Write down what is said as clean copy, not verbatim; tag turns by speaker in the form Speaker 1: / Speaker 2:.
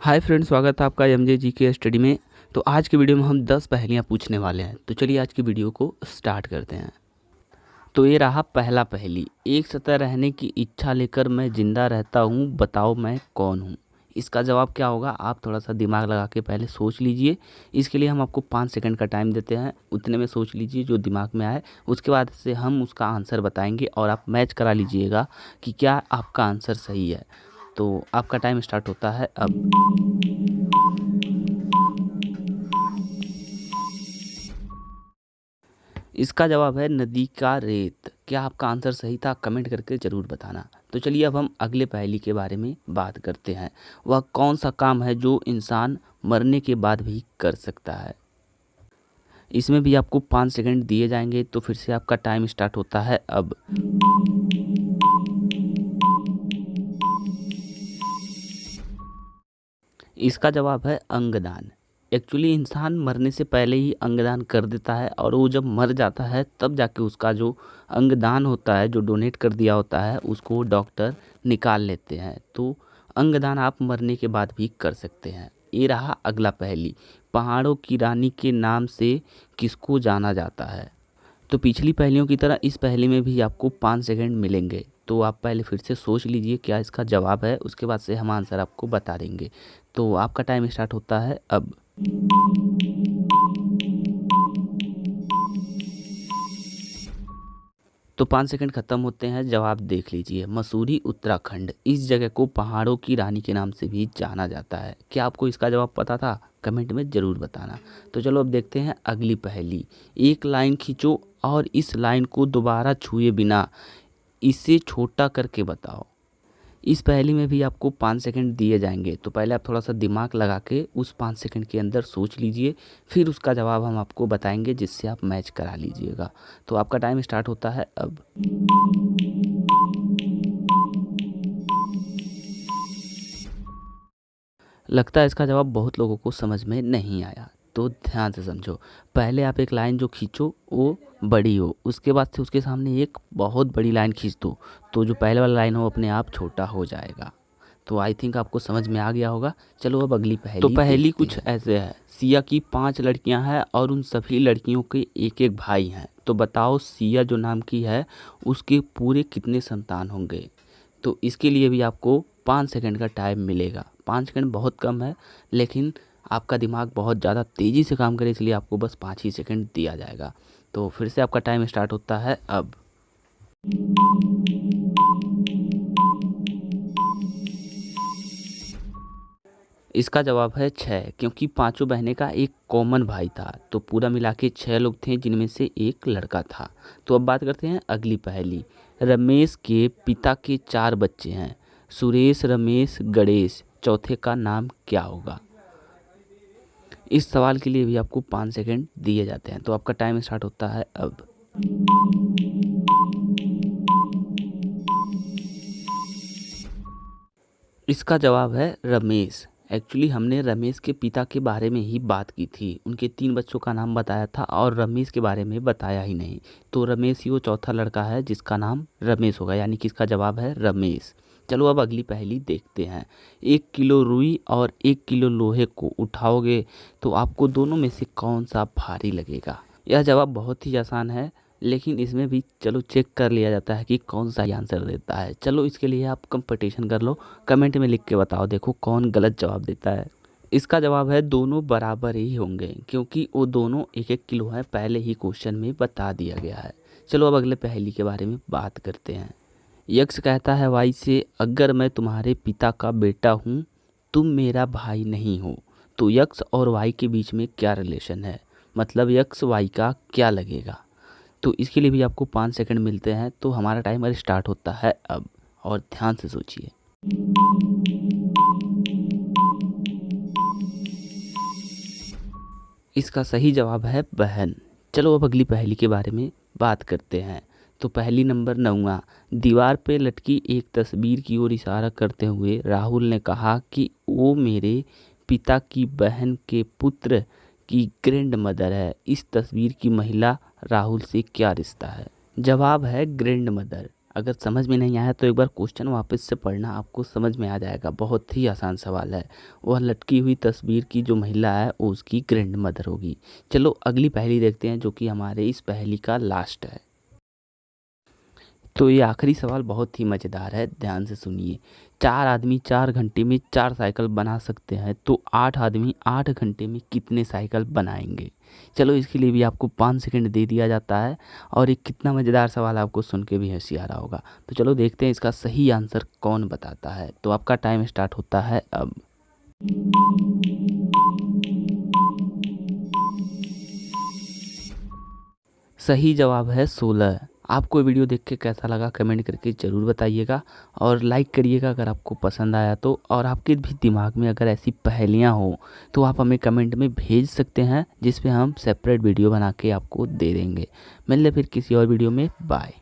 Speaker 1: Hi friends, स्वागत है आपका एमजे जी के स्टडी में। तो आज की वीडियो में हम 10 पहेलियाँ पूछने वाले हैं। तो चलिए आज की वीडियो को स्टार्ट करते हैं। तो ये रहा पहला पहेली। एक सतह रहने की इच्छा लेकर मैं जिंदा रहता हूँ, बताओ मैं कौन हूँ। इसका जवाब क्या होगा, आप थोड़ा सा दिमाग लगा के पहले सोच लीजिए। इसके लिए हम आपको 5 सेकंड का टाइम देते हैं, उतने में सोच लीजिए जो दिमाग में आए। उसके बाद से हम उसका आंसर बताएंगे और आप मैच करा लीजिएगा कि क्या आपका आंसर सही है। तो आपका टाइम स्टार्ट होता है अब। इसका जवाब है नदी का रेत। क्या आपका आंसर सही था, कमेंट करके ज़रूर बताना। तो चलिए अब हम अगले पहेली के बारे में बात करते हैं। वह कौन सा काम है जो इंसान मरने के बाद भी कर सकता है। इसमें भी आपको 5 सेकंड दिए जाएंगे। तो फिर से आपका टाइम स्टार्ट होता है अब। इसका जवाब है अंगदान। एक्चुअली इंसान मरने से पहले ही अंगदान कर देता है और वो जब मर जाता है तब जाके उसका जो अंगदान होता है, जो डोनेट कर दिया होता है, उसको डॉक्टर निकाल लेते हैं। तो अंगदान आप मरने के बाद भी कर सकते हैं। ये रहा अगला पहेली। पहाड़ों की रानी के नाम से किसको जाना जाता है। तो पिछली पहेलियों की तरह इस पहेली में भी आपको 5 सेकंड मिलेंगे। तो आप पहले फिर से सोच लीजिए क्या इसका जवाब है, उसके बाद से हम आंसर आपको बता देंगे। तो आपका टाइम स्टार्ट होता है अब। तो 5 सेकंड खत्म होते हैं, जवाब देख लीजिए। मसूरी, उत्तराखंड। इस जगह को पहाड़ों की रानी के नाम से भी जाना जाता है। क्या आपको इसका जवाब पता था, कमेंट में ज़रूर बताना। तो चलो अब देखते हैं अगली पहेली। एक लाइन खींचो और इस लाइन को दोबारा छुए बिना इसे छोटा करके बताओ। इस पहेली में भी आपको 5 सेकंड दिए जाएंगे। तो पहले आप थोड़ा सा दिमाग लगा के उस 5 सेकंड के अंदर सोच लीजिए, फिर उसका जवाब हम आपको बताएंगे जिससे आप मैच करा लीजिएगा। तो आपका टाइम स्टार्ट होता है अब। लगता है इसका जवाब बहुत लोगों को समझ में नहीं आया। तो ध्यान से समझो। पहले आप एक लाइन जो खींचो वो बड़ी हो, उसके बाद से उसके सामने एक बहुत बड़ी लाइन खींच दो। तो जो पहले वाला लाइन हो अपने आप छोटा हो जाएगा। तो आई थिंक आपको समझ में आ गया होगा। चलो अब अगली पहेली। तो पहेली कुछ ऐसे है। सिया की 5 लड़कियां हैं और उन सभी लड़कियों के एक एक भाई हैं। तो बताओ सिया जो नाम की है उसके पूरे कितने संतान होंगे। तो इसके लिए भी आपको 5 सेकंड का टाइम मिलेगा। 5 सेकंड बहुत कम है, लेकिन आपका दिमाग बहुत ज़्यादा तेज़ी से काम करे इसलिए आपको बस 5 ही सेकंड दिया जाएगा। तो फिर से आपका टाइम स्टार्ट होता है अब। इसका जवाब है 6, क्योंकि पांचों बहनें का एक कॉमन भाई था। तो पूरा मिला के 6 लोग थे जिनमें से एक लड़का था। तो अब बात करते हैं अगली पहेली। रमेश के पिता के 4 बच्चे हैं। सुरेश, रमेश, गणेश। चौथे का नाम क्या होगा। इस सवाल के लिए भी आपको 5 सेकंड दिए जाते हैं। तो आपका टाइम स्टार्ट होता है अब। इसका जवाब है रमेश। एक्चुअली हमने रमेश के पिता के बारे में ही बात की थी, उनके 3 बच्चों का नाम बताया था और रमेश के बारे में बताया ही नहीं। तो रमेश ही वो चौथा लड़का है जिसका नाम रमेश होगा, यानी कि इसका जवाब है रमेश। चलो अब अगली पहेली देखते हैं। 1 किलो रुई और 1 किलो लोहे को उठाओगे तो आपको दोनों में से कौन सा भारी लगेगा। यह जवाब बहुत ही आसान है, लेकिन इसमें भी चलो चेक कर लिया जाता है कि कौन सा आंसर देता है। चलो इसके लिए आप कंपटीशन कर लो, कमेंट में लिख के बताओ, देखो कौन गलत जवाब देता है। इसका जवाब है दोनों बराबर ही होंगे, क्योंकि वो दोनों 1-1 किलो हैं, पहले ही क्वेश्चन में बता दिया गया है। चलो अब अगले पहेली के बारे में बात करते हैं। यक्ष कहता है वाई से, अगर मैं तुम्हारे पिता का बेटा हूँ, तुम मेरा भाई नहीं हो। तो यक्ष और वाई के बीच में क्या रिलेशन है, मतलब यक्ष वाई का क्या लगेगा। तो इसके लिए भी आपको 5 सेकंड मिलते हैं। तो हमारा टाइमर स्टार्ट होता है अब, और ध्यान से सोचिए। इसका सही जवाब है बहन। चलो अब अगली पहेली के बारे में बात करते हैं। तो पहेली नंबर 9। दीवार पे लटकी एक तस्वीर की ओर इशारा करते हुए राहुल ने कहा कि वो मेरे पिता की बहन के पुत्र की ग्रैंड मदर है। इस तस्वीर की महिला राहुल से क्या रिश्ता है। जवाब है ग्रैंड मदर। अगर समझ में नहीं आया तो एक बार क्वेश्चन वापस से पढ़ना, आपको समझ में आ जाएगा। बहुत ही आसान सवाल है। वह लटकी हुई तस्वीर की जो महिला है वो उसकी ग्रैंड मदर होगी। चलो अगली पहेली देखते हैं जो कि हमारे इस पहेली का लास्ट है। तो ये आखिरी सवाल बहुत ही मज़ेदार है, ध्यान से सुनिए। 4 आदमी 4 घंटे में 4 साइकिल बना सकते हैं, तो 8 आदमी 8 घंटे में कितने साइकिल बनाएंगे? चलो इसके लिए भी आपको 5 सेकंड दे दिया जाता है। और ये कितना मज़ेदार सवाल आपको सुन के भी हंसी आ रहा होगा। तो चलो देखते हैं इसका सही आंसर कौन बताता है। तो आपका टाइम स्टार्ट होता है अब। सही जवाब है 16। आपको वीडियो देख के कैसा लगा कमेंट करके ज़रूर बताइएगा और लाइक करिएगा अगर आपको पसंद आया तो। और आपके भी दिमाग में अगर ऐसी पहेलियाँ हो तो आप हमें कमेंट में भेज सकते हैं, जिस पे हम सेपरेट वीडियो बना के आपको दे देंगे। मिलते फिर किसी और वीडियो में। बाय।